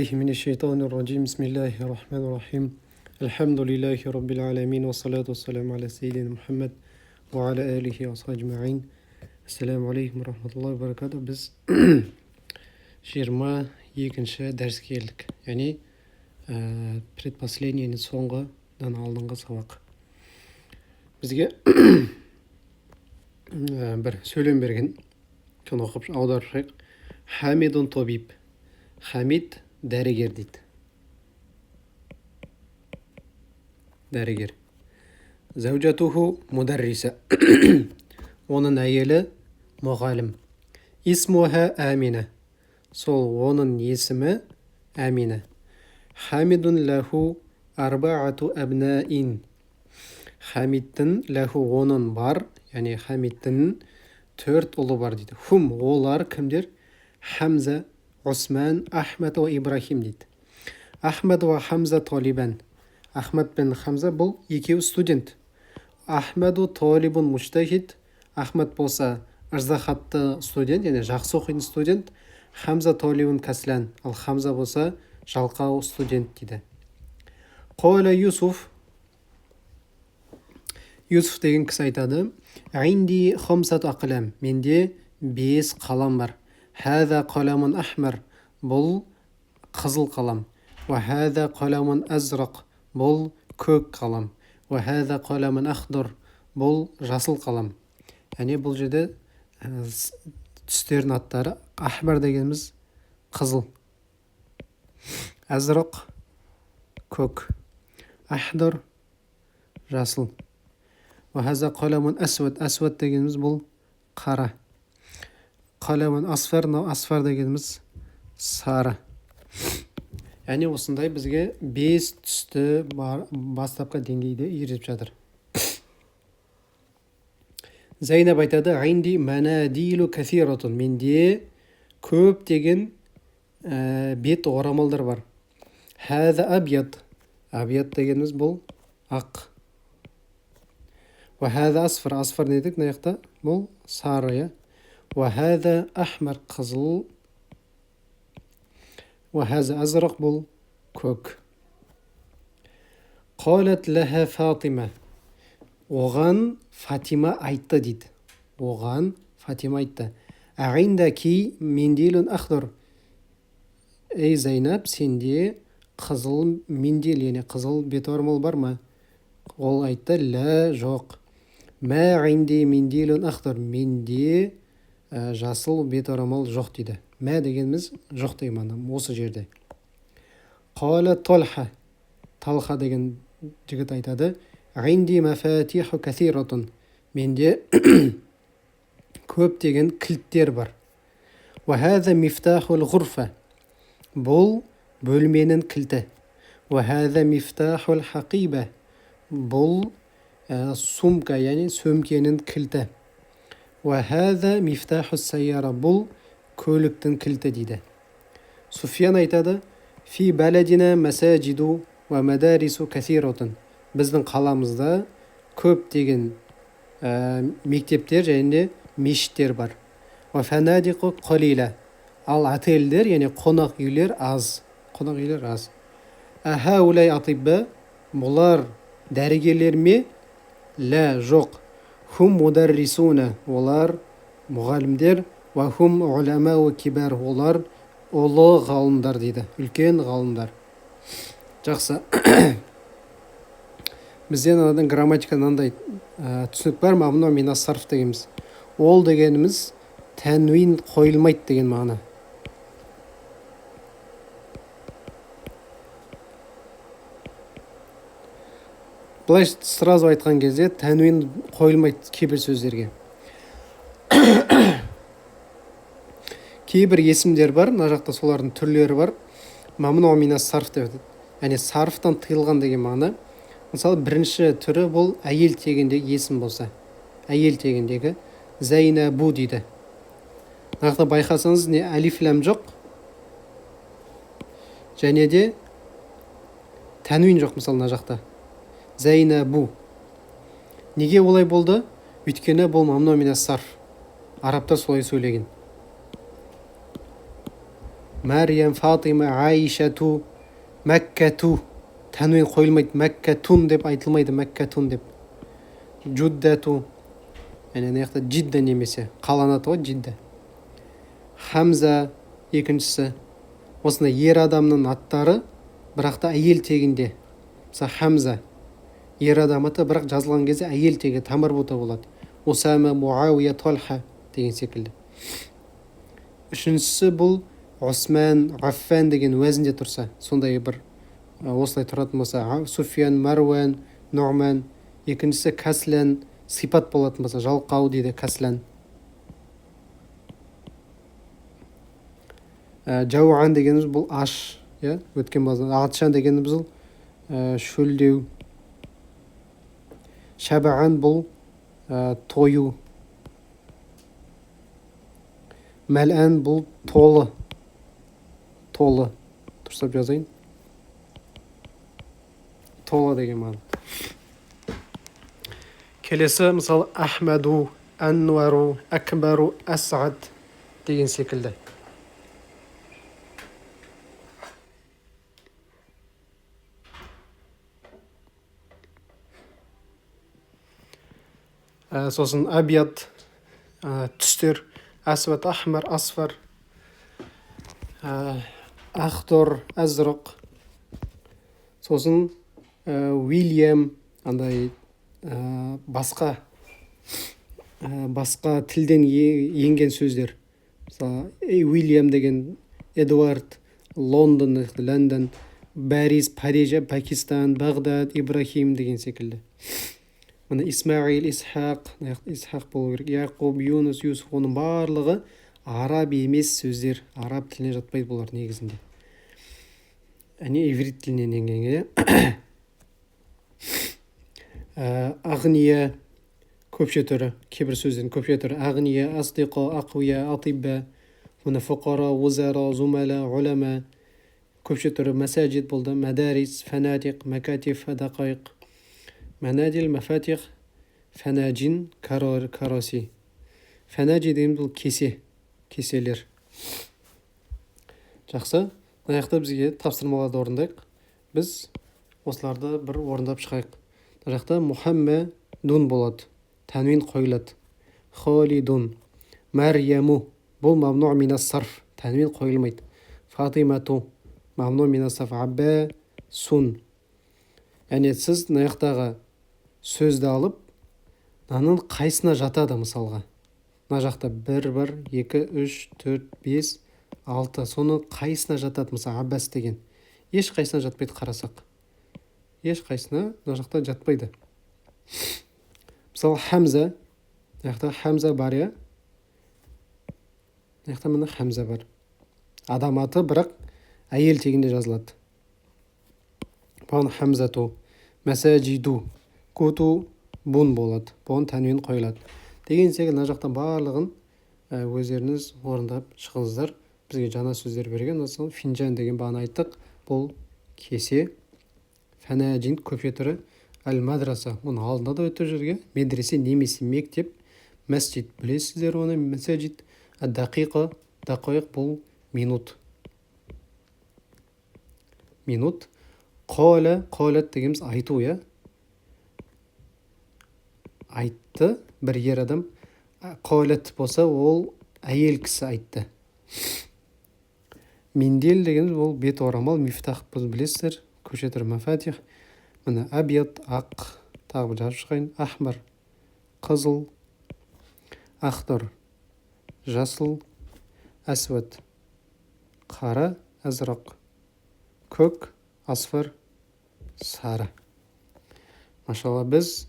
من الشيطان الرجيم بسم الله الرحمن الرحيم الحمد لله رب العالمين والصلاة والسلام على سيدنا محمد وعلى آله وصحبه أجمعين السلام عليكم ورحمة الله وبركاته біз 22-ші дәріске келдік, яғни предпоследний, соңғыдан алдыңғы сабақ. Бізге бір сөйлем берген, соны оқып аударып шығайық. Хамидун тобиб. Хамид дәрігер дейді. Дәрігер. Заужатуху мударриса. Оның әйелі мұғалім. Исмуха Амина. Сол оның есімі Амина. Хамидун лаху арбаату абнаин. Хамидтің лаху оның бар, яғни Хамидтің 4 ұлы бар дейді. Хум олар кімдер? Хамза, Осман, Ахмад ва Ибрахим дейді. Ахмад ва Хамза талибан. Ахмад пен Хамза бұл екеуі студент. Ахмаду талибун муштахид. Ахмад болса ырзахатты студент, яғни жақсы оқитын студент. Хамза талибун каслан. Ал Хамза болса жалқау студент дейді. Қола Юсуф. Юсуф деген кісі айтады. Инди хамсат ақылам. Менде 5 қалам бар. Хаза қаламун ахмар. Бұл қызыл қалам. Ва хаза қаламун азрақ. Бұл көк қалам. Ва хаза қаламун ахдар. Бұл жасыл қалам. Яғни бұл жерде түстердің аттары. Ахмар дегеніміз қызыл. Азрақ көк. Ахдар жасыл. Ва хаза қаламун асвад. Асвад дегеніміз бұл қара. Қаламун асфар, асфар дегеніміз сары. Яғни осындай бізге 5 түсті бастапқы деңгейде үйретіп жатыр. Зайнаб айтады, «Инди манадилу кафиратун». Менде көп деген бет орамалдар бар. Хаза абьяд. Абьяд дегеніміз бұл ақ. Ва хаза асфар. Асфар не дедік мына жақта? Бұл сары. Ва хаза ахмар қызыл. Ва хаза азрақ бұл көк. Қалат лаха Фатима. Оған Фатима айтты дейді. Оған Фатима айтты. Аиндаки миндилун ахдар. Ей Зайнап, сенде қызыл миндил, яғни қызыл бет орамал бар ма? Ол айтты, ла, жоқ. Ма инди миндилун ахдар. Менде жасыл бет орамал жоқ дейді. Мә дегеніміз жоқ деген осы жерде. Қала Талха. Талха деген жігіт айтады. Инди мафатиху кафиратун. Менде көп деген кілттер бар. Ва хаза мифтахул ғурфа. Бұл бөлменің кілті. Ва хаза мифтахул хақиба. Бұл сумка, яғни сөмкенің кілті. Ва хаза мифтахус сайяра. Бұл көліктің кілті дейді. Суфиян айтады, фи баладина масаджиду ва мадарису кафиратун. Біздің қаламызда көп деген мектептер және мешіттер бар. Ва фанадиқу қалила. Ал отельдер, яғни қонақ үйлер аз. Қонақ үйлер аз. Аха улай атибба. Бұлар дәрігерлер ме? Ла, жоқ. Хум мударрисуна. Олар мұғалімдер. Ва хум уламау кибар. Олар ұлы ғалымдар дейді. Үлкен ғалымдар. Жақсы. Бізден анадан грамматиканандай түсінік бар ма? Мынау мина сарф дегеніміз. Ол дегеніміз тәнуин қойылмайды деген мағына. Бұлай сразу айтқан кезде тәнуин қойылмайды кейбір сөздерге. Кейбір есімдер бар, мына жақта солардың түрлері бар. Мамну мина сарф деп айтады. Яғни сарфтан тыйылған деген мағына. Мысалы, бірінші түрі бұл әйел тегіндегі есім болса. Әйел тегіндегі Зайнабу дейді. Мына жақта байқасаңыз, не алиф лам жоқ. Және де тәнуин жоқ, мысалы, мына жақта. Зайнабу. Неге олай болды? Өйткені бұл мамну мина сарф. Арабтар солай сөйлеген. Мәриям, Фатима, Аишату, Мәккәту. Тәнвин қойылмайды. Мәккәтун деп айтылмайды. Мәккәтун деп. Джуддату. Яғни ана жақта джидда немесе қаланаты ғой джидда. Хамза екіншісі. Осындай ер адамның аттары бірақ та әйел тегінде. Мысалы Хамза ер адам аты, бірақ жазылған кезде әйел тегі тамырбута болады. Усама, Муауия, Талха деген секілді. Үшіншісі бұл Осман, Аффан деген уәзінде тұрса, сондай бір осылай тұратын болса, Суфиян, Маруан, Нұғман. Екіншісі Каслан, сипат болатын болса, жалқау дейді Каслан. Жауан дегеніміз бұл аш, өткен базар. Атшан дегеніміз бұл шөлдеу. Шабаан бұл тою. Мәлән бұл толы. Толы. Дұрыстап жазайын. Толы деген мағына. Келесі мысалы Ахмаду, Ануару, Акбару, Асад деген секілді. Сосын Абияд, түстер, Асват, Ахмар, Асфар, Ахтор, Азрық. Сосын Уильям, андай басқа тілден енген сөздер. Мысалы Уильям деген Эдуард, Лондон, Лондон, Париж, Париж, Пакистан, Бағдад, Ибрахим деген секілді. Мына Исмаил, Исхақ болу керек. Яқуб, Юнус, Юсуф, оның барлығы араб емес сөздер. Араб тіліне жатпайды бұлар негізінде. Әне иврит тілінен енген. Ағния көпше түрі, кейбір сөздердің көпше түрі. Ағния, асдиқо, ақуя, атибба, мына фуқара, узара, зумала, улама. Көпше түрі мәсәжид болды. Мәдарис, фанатиқ, мәкатиф, дақайқ. Мәнадил, мәфатиқ, фәнәджин, караси. Фәнәджи деген бұл кеселер. Жақсы. Мына жақта бізге тапсырмаларды орындайық. Біз осыларды бір орындап шығайық. Мына жақта Мухаммадун болады. Тәнвин қойылады. Холидун. Марьяму. Бұл мамну минас сарф. Тәнвин қойылмайды. Фатимату. Мамну минас сарф. Аббасун. Яғни сіз мына жақтағы сөзді алып, мынаның қайсына жатады мысалға. Мына жақта 1, 2, 3, 4, 5, 6. Соны қайсына жатады мысалы Аббас деген. Еш қайсына жатпайды қарасақ. Еш қайсына мына жақта жатпайды. Мысалы Хамза. Мына жақта Хамза бар, я? Мына жақта мына Хамза бар. Адам аты, бірақ әйел тегінде жазылады. Бұған Хамзату. Мәсәжиду. Куту бун болады. Бұған тәнвин қойылады. Деген секілді мына жақтан барлығын өздеріңіз орындап шығыңыздар. Бізге жаңа сөздер берген. Осы финжан деген бағана айттық. Бұл кесе. Фәнәджин көпше түрі. Әл-мадраса. Оның алдында да өтіп жүрген. Медресе немесе мектеп. Мәсжид. Білесіздер оны? Мәсәжид. Дақиқа. Дақиқ бұл минут. Минут. Қолат дегеніміз айту, я? Айтты бір ер адам. Қолат болса, ол әйел кісі айтты. Миндел дегеніміз ол бет орамал, мифтах біз білесіздер. Көше түрі мәфатих. Мына Абияд, ақ. Тағы бір жазып шығайын. Ахмар, қызыл. Ахтор, жасыл. Асват, қара. Азрақ, көк. Асфар, сары. Машалла, біз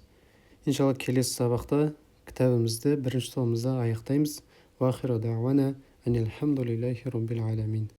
иншалла келесі сабақта кітабымызды бірінші томымызда аяқтаймыз. Ва ахиру дауана анил хамдулиллахи роббил аламин.